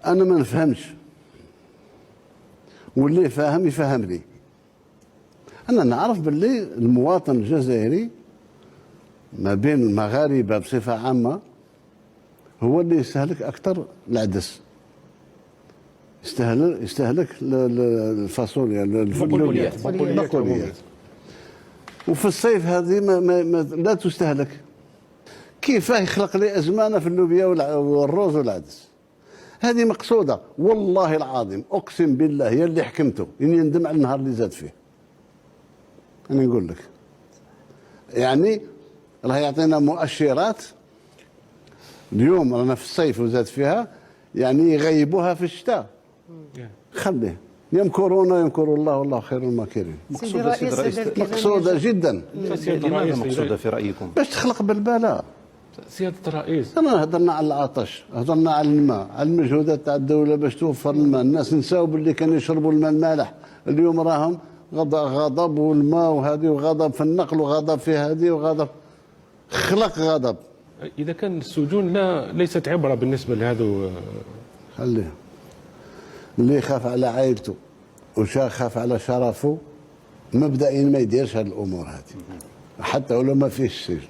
انا ما نفهمش، واللي فاهم يفهم لي. انا نعرف باللي المواطن الجزائري ما بين المغاربه بصفه عامه هو اللي يستهلك اكثر العدس، يستهلك الفاصوليا، البقوليات. وفي الصيف هذه ما لا تستهلك. كيفاه يخلق لي ازمانه في اللوبيا والروز والعدس؟ هذه مقصوده والله العظيم، اقسم بالله يا اللي حكمته اني ندم على النهار اللي زاد فيه. انا نقول لك يعني راه يعطينا مؤشرات. اليوم رانا في الصيف وزاد فيها، يعني يغيبوها في الشتاء. خليه يمكرون يمكر الله والله خير الماكرين. مقصوده جدا. لماذا مقصوده في رايكم؟ باش تخلق بالبلاء. سيادة الرئيس، انا هضرنا على العطش، هضرنا على الماء، على المجهودات تاع الدوله باش توفر الماء. الناس نساو باللي كانوا يشربوا الماء المالح، اليوم راهم غضب والماء وهذه، وغضب في النقل، وغضب في هذه، وغضب خلق غضب. إذا كان السجون ليست عبرة بالنسبة لهذا، خليه اللي يخاف على عائلته وخاف على شرفه مبدئيا ما يديرش هذه الامور هذه، حتى ولو ما فيش السجن.